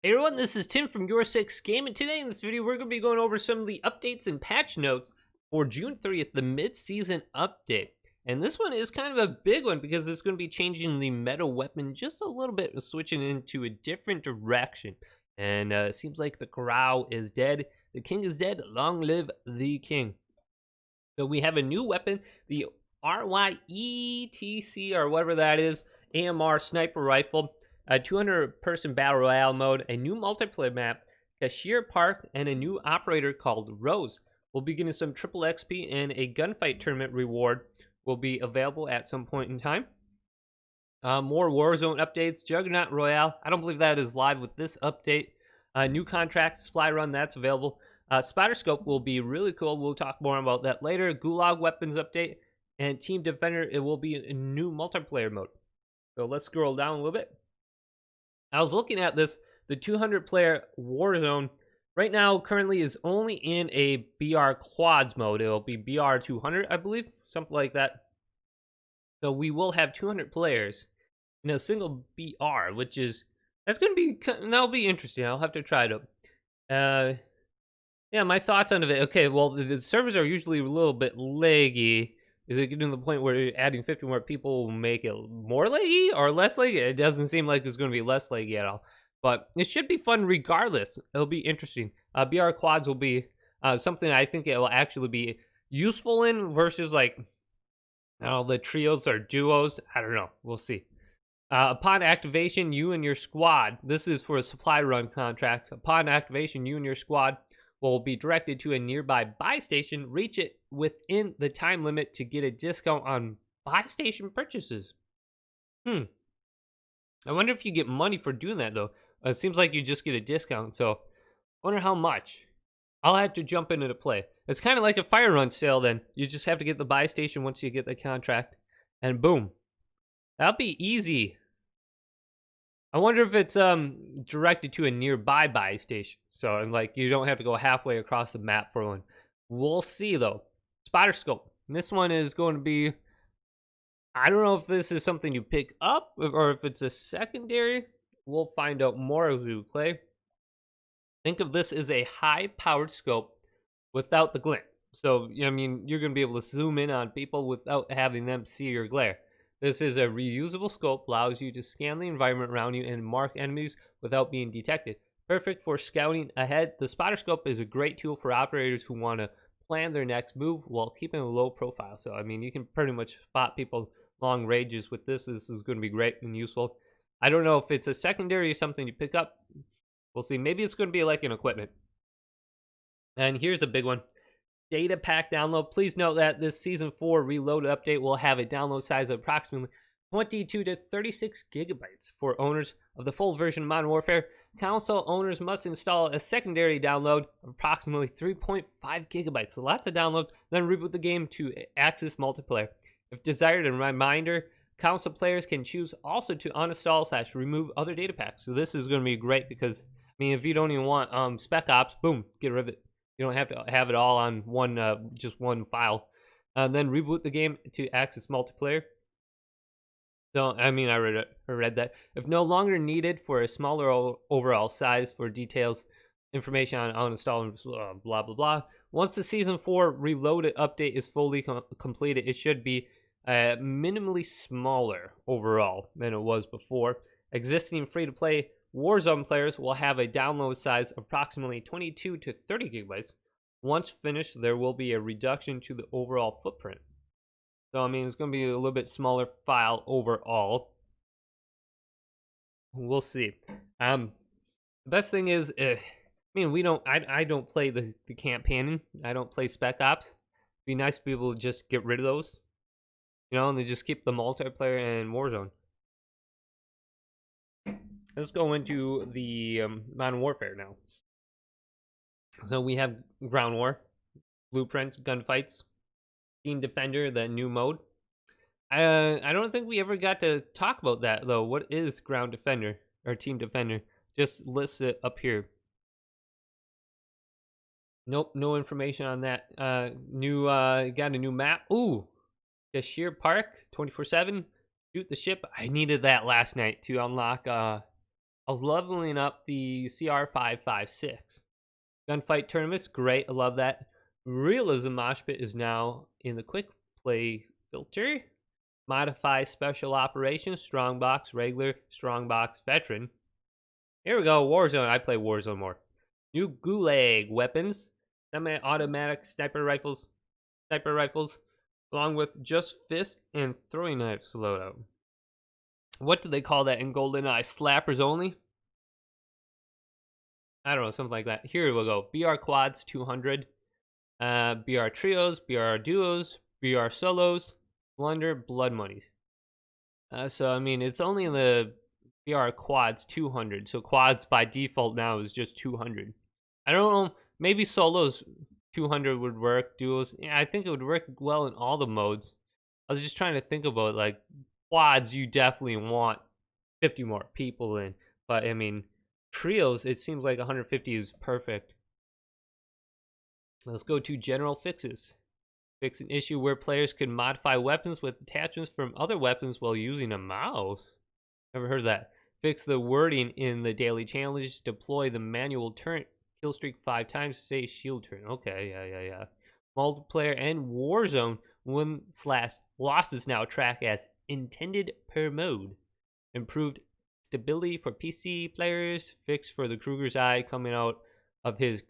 Hey everyone, this is Tim from YourSixGaming. Today in this video, we're going to be going over some of the updates and patch notes for June 30th, the mid-season update. And this one is kind of a big one because it's going to be changing the meta weapon just a little bit, switching into a different direction. And it seems like the Grau is dead. The king is dead. Long live the king. So we have a new weapon, the RYETC or whatever that is, AMR sniper rifle. A 200-person battle royale mode, a new multiplayer map, Cashier Park, and a new operator called Rose. We'll be getting some triple XP, and a gunfight tournament reward will be available at some point in time. More Warzone updates, Juggernaut Royale. I don't believe that is live with this update. New contract, supply run, that's available. Spider Scope will be really cool. We'll talk more about that later. Gulag weapons update, and Team Defender, it will be a new multiplayer mode. So let's scroll down a little bit. I was looking at this, the 200-player Warzone right now currently is only in a BR quads mode. It'll be BR 200, I believe, something like that. So we will have 200 players in a single BR, which is, that'll be interesting. I'll have to try it out. Yeah, my thoughts on it. Okay, well, the servers are usually a little bit laggy. Is it getting to the point where adding 50 more people will make it more laggy or less laggy? It doesn't seem like it's going to be less laggy at all. But it should be fun regardless. It'll be interesting. BR quads will be something I think it will actually be useful in versus like, I don't know, the trios or duos. I don't know. We'll see. Upon activation, you and your squad. This is for a supply run contract. Upon activation, you and your squad will be directed to a nearby buy station. Reach it within the time limit to get a discount on buy station purchases. I wonder if you get money for doing that though. It seems like you just get a discount, so I wonder how much. I'll have to jump into the play. It's kind of like a fire run sale then. You just have to get the buy station once you get the contract, and boom. That'll be easy. I wonder if it's directed to a nearby buy station. So like you don't have to go halfway across the map for one. We'll see though. Spider Scope. This one is going to be, I don't know if this is something you pick up or if it's a secondary. We'll find out more as we play. Think of this as a high-powered scope without the glint. So, I mean, you're going to be able to zoom in on people without having them see your glare. This is a reusable scope, allows you to scan the environment around you and mark enemies without being detected. Perfect for scouting ahead. The spotter scope is a great tool for operators who want to plan their next move while keeping a low profile. So, I mean, you can pretty much spot people long ranges with this. This is going to be great and useful. I don't know if it's a secondary or something you pick up. We'll see. Maybe it's going to be like an equipment. And here's a big one. Data pack download. Please note that this Season 4 Reloaded update will have a download size of approximately 22 to 36 gigabytes for owners of the full version of Modern Warfare. Console owners must install a secondary download of approximately 3.5 gigabytes. So lots of downloads. Then reboot the game to access multiplayer. If desired, a reminder, console players can choose also to uninstall / remove other data packs. So this is going to be great because, I mean, if you don't even want Spec Ops, boom, get rid of it. You don't have to have it all on one, just one file. Then reboot the game to access multiplayer. So, I mean, I read that. If no longer needed for a smaller overall size, for details, information on uninstalling, blah, blah, blah. Once the Season 4 Reloaded update is fully completed, it should be minimally smaller overall than it was before. Existing free-to-play Warzone players will have a download size of approximately 22 to 30 gigabytes. Once finished, there will be a reduction to the overall footprint. So, I mean, it's going to be a little bit smaller file overall. We'll see. The best thing is, I mean, I don't play the campaigning. I don't play Spec Ops. It'd be nice to be able to just get rid of those. You know, and they just keep the multiplayer and Warzone. Let's go into the Modern Warfare now. So we have Ground War, Blueprints, Gunfights, Team Defender, the new mode. I don't think we ever got to talk about that, though. What is Ground Defender, or Team Defender? Just lists it up here. Nope, no information on that. Got a new map. Ooh, Cashier Park, 24/7. Shoot the ship. I needed that last night to unlock I was leveling up the CR556. Gunfight tournaments, great, I love that. Realism Mosh Pit is now in the quick play filter. Modify special operations, strongbox, regular, strongbox, veteran. Here we go, Warzone. I play Warzone more. New Gulag weapons, semi-automatic sniper rifles, along with just fist and throwing knives loadout. What do they call that in GoldenEye? Slappers only? I don't know, something like that. Here we go. BR quads 200, BR trios, BR duos, BR solos, blunder, blood monies. So I mean, it's only in the BR quads 200. So quads by default now is just 200. I don't know. Maybe solos 200 would work. Duos, yeah, I think it would work well in all the modes. I was just trying to think about like quads. You definitely want 50 more people in, but I mean. Trios, it seems like 150 is perfect. Let's go to general fixes. Fix an issue where players can modify weapons with attachments from other weapons while using a mouse. Never heard of that. Fix the wording in the daily challenge. Deploy the manual turn kill streak 5 times to say shield turn. Okay, yeah. Multiplayer and Warzone win/losses now track as intended per mode. Improved stability for PC players, fix for the Kruger's eye coming out of his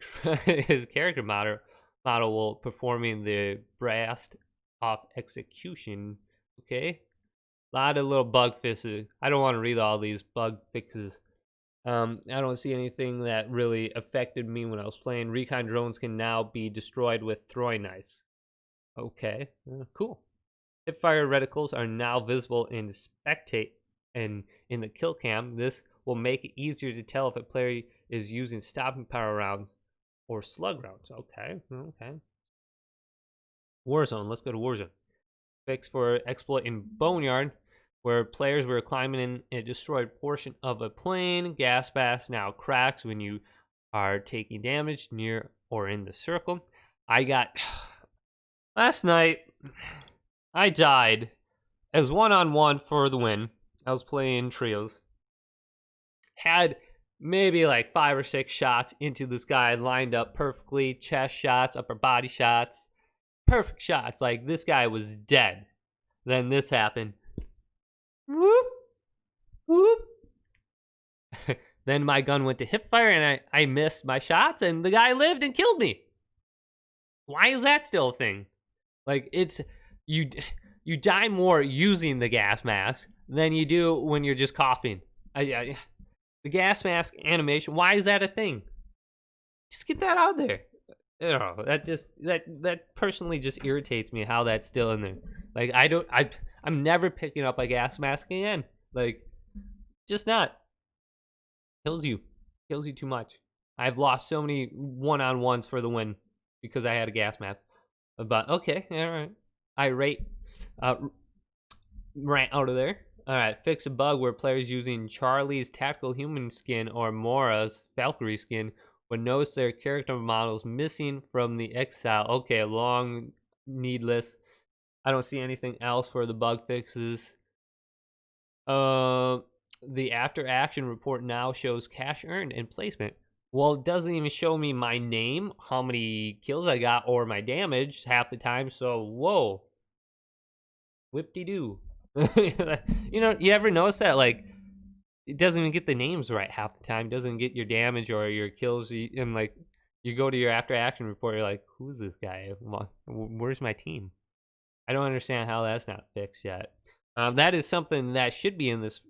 his character model while performing the blast off execution. Okay, a lot of little bug fixes. I don't want to read all these bug fixes. I don't see anything that really affected me when I was playing. Recon drones can now be destroyed with throwing knives. Okay, cool. Hipfire reticles are now visible in spectate and in the kill cam. This will make it easier to tell if a player is using stopping power rounds or slug rounds. Okay. Warzone, let's go to Warzone. Fix for exploit in Boneyard, where players were climbing in a destroyed portion of a plane. Gas mask now cracks when you are taking damage near or in the circle. Last night, I died as one-on-one for the win. I was playing trios. Had maybe like 5 or 6 shots into this guy lined up perfectly. Chest shots, upper body shots. Perfect shots. Like this guy was dead. Then this happened. Whoop. Whoop. Then my gun went to hipfire and I missed my shots and the guy lived and killed me. Why is that still a thing? Like it's you die more using the gas mask than you do when you're just coughing. The gas mask animation, why is that a thing? Just get that out there. You know, that personally just irritates me how that's still in there. Like I'm never picking up a gas mask again. Like just not. Kills you too much. I've lost so many one-on-ones for the win because I had a gas mask. But okay, all right. Irate rant out of there. Alright, fix a bug where players using Charlie's tactical human skin or Mora's Valkyrie skin would notice their character models missing from the exile. Okay, long, needless. I don't see anything else for the bug fixes. The after action report now shows cash earned and placement. Well, it doesn't even show me my name, how many kills I got, or my damage half the time, so whoa. Whip-de-doo. You know, you ever notice that, like, it doesn't even get the names right half the time, doesn't get your damage or your kills, and, like, you go to your after-action report, you're like, who's this guy? Where's my team? I don't understand how that's not fixed yet. That is something that should be in this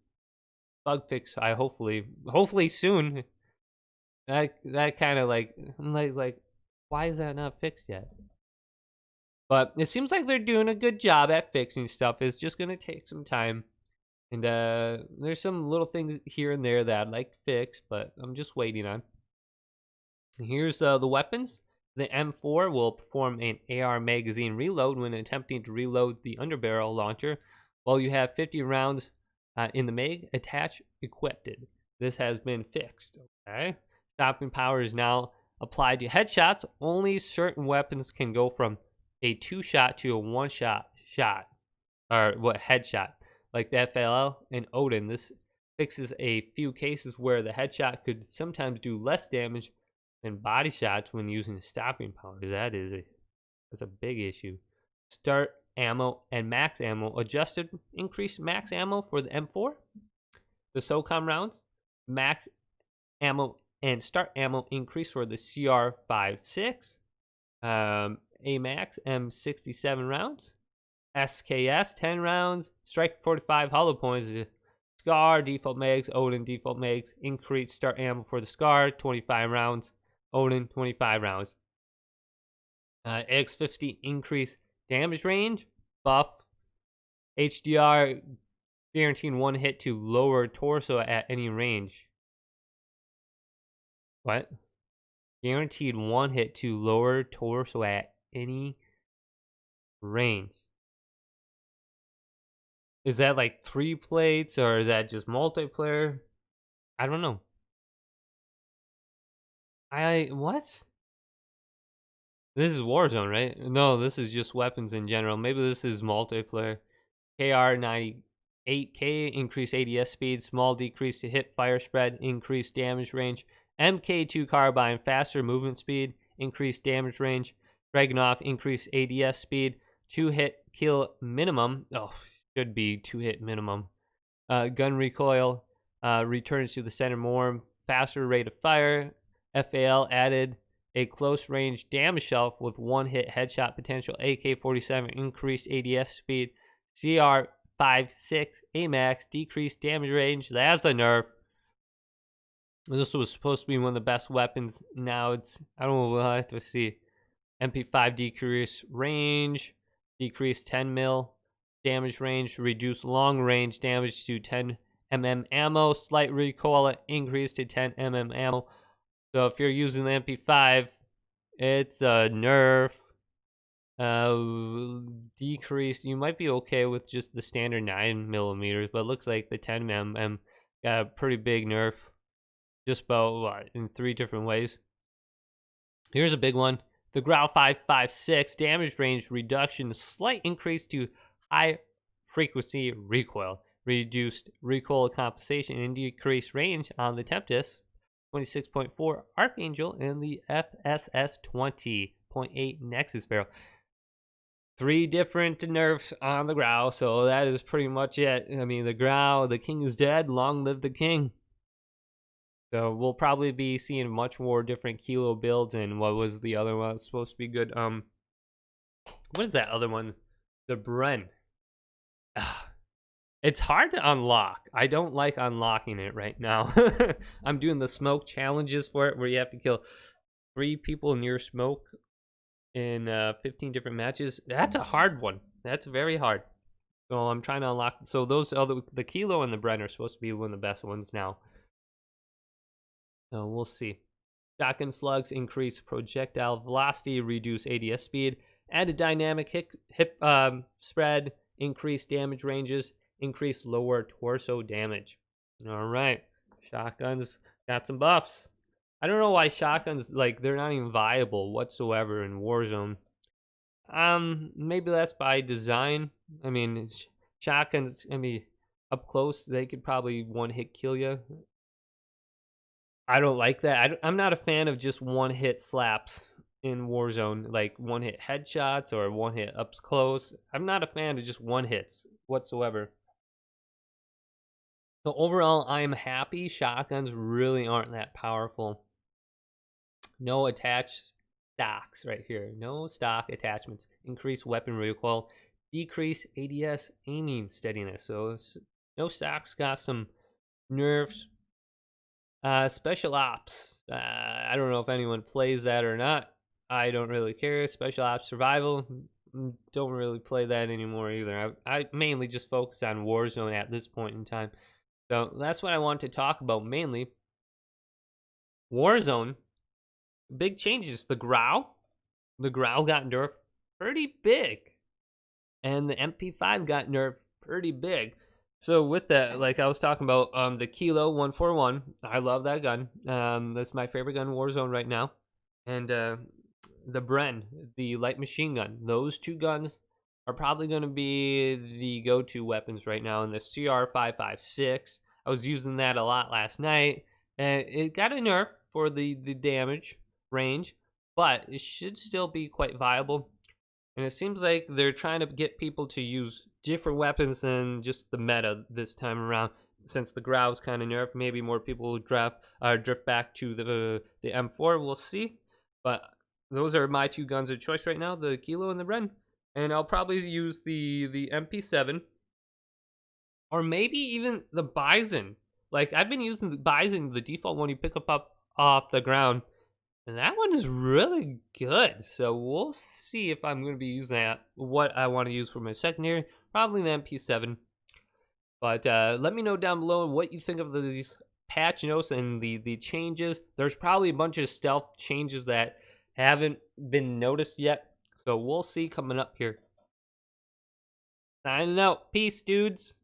bug fix, hopefully soon. That kind of, like, I'm like, why is that not fixed yet? But it seems like they're doing a good job at fixing stuff. It's just going to take some time. And there's some little things here and there that I'd like to fix, but I'm just waiting on. Here's the weapons. The M4 will perform an AR magazine reload when attempting to reload the underbarrel launcher, while you have 50 rounds in the mag attached equipped. This has been fixed. Okay. Stopping power is now applied to headshots. Only certain weapons can go from a 2-shot to a 1-shot or headshot, like the FLL and Odin. This fixes a few cases where the headshot could sometimes do less damage than body shots when using stopping power. That's a big issue. Start ammo and max ammo adjusted. Increased max ammo for the M4. The SOCOM rounds. Max ammo and start ammo increase for the CR56. AMAX M67 rounds. SKS 10 rounds. Strike 45 hollow points. SCAR default mags. Odin default mags. Increased start ammo for the SCAR 25 rounds. Odin 25 rounds. X50 increase damage range. Buff. HDR guaranteeing one hit to lower torso at any range. What? Guaranteed one hit to lower torso at any range. Is that like 3 plates or is that just multiplayer? I don't know. What? This is Warzone, right? No, this is just weapons in general. Maybe this is multiplayer. KR98K, increased ADS speed, small decrease to hip fire spread, increased damage range. MK2 carbine, faster movement speed, increased damage range. Dragunov, increased ADS speed, 2-hit kill minimum. Oh, should be 2-hit minimum. Gun recoil, returns to the center more, faster rate of fire. FAL added a close range damage shelf with 1-hit headshot potential. AK-47 increased ADS speed. CR56 AMAX decreased damage range. That's a nerf. This was supposed to be one of the best weapons. Now it's, I don't know, we'll have to see. MP5 decreased range, decreased 10 mil damage range, reduced long range damage to 10 mm ammo, slight recoil increase to 10 mm ammo. So if you're using the MP5, it's a nerf. Decreased. You might be okay with just the standard 9mm, but it looks like the 10 mm got a pretty big nerf. Just about what, in 3 different ways. Here's a big one. The Grau 556 damage range reduction, slight increase to high frequency recoil, reduced recoil compensation, and decreased range on the Tempest 26.4 Archangel and the FSS 20.8 Nexus barrel. 3 different nerfs on the Grau, so that is pretty much it. I mean, the Grau, the king is dead. Long live the king. So we'll probably be seeing much more different kilo builds. And what was the other one? It's supposed to be good. What is that other one? The Bren. It's hard to unlock. I don't like unlocking it right now. I'm doing the smoke challenges for it, where you have to kill 3 people near smoke in 15 different matches. That's a hard one. That's very hard. So I'm trying to unlock. So those other, the Kilo and the Bren are supposed to be one of the best ones now. So we'll see. Shotgun slugs increase projectile velocity, reduce ADS speed, add a dynamic hip spread, increase damage ranges, increase lower torso damage. All right, shotguns got some buffs. I don't know why shotguns, like, they're not even viable whatsoever in Warzone. Maybe that's by design. I mean, shotguns, I mean, up close, they could probably one-hit kill you. I don't like that. I'm not a fan of just one-hit slaps in Warzone, like one-hit headshots or one-hit up close. I'm not a fan of just one-hits whatsoever. So overall, I'm happy. Shotguns really aren't that powerful. No attached stocks right here. No stock attachments. Increase weapon recoil. Decrease ADS aiming steadiness. So no stocks got some nerfs. Special ops. I don't know if anyone plays that or not. I don't really care. Special ops survival. Don't really play that anymore either. I mainly just focus on Warzone at this point in time. So that's what I want to talk about mainly. Warzone. Big changes. The Grau got nerfed pretty big. And the MP5 got nerfed pretty big. So with that, like I was talking about, the Kilo 141, I love that gun. That's my favorite gun in Warzone right now. And the Bren, the light machine gun. Those 2 guns are probably going to be the go-to weapons right now. And the CR556, I was using that a lot last night, and it got a nerf for the damage range, but it should still be quite viable. And it seems like they're trying to get people to use different weapons than just the meta this time around. Since the Grau's kind of nerfed, maybe more people will drift back to the M4. We'll see. But those are my two guns of choice right now, the Kilo and the Ren. And I'll probably use the MP7. Or maybe even the Bison. Like, I've been using the Bison, the default one you pick up off the ground. And that one is really good. So we'll see if I'm going to be using that. What I want to use for my secondary. Probably the MP7. But let me know down below what you think of these patch notes and the changes. There's probably a bunch of stealth changes that haven't been noticed yet. So we'll see coming up here. Signing out. Peace, dudes.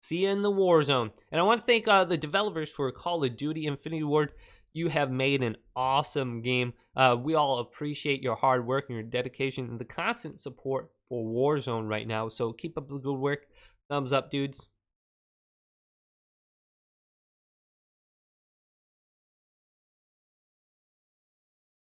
See you in the Warzone. And I want to thank the developers for Call of Duty Infinity Ward. You have made an awesome game. We all appreciate your hard work and your dedication and the constant support for Warzone right now. So keep up the good work. Thumbs up, dudes.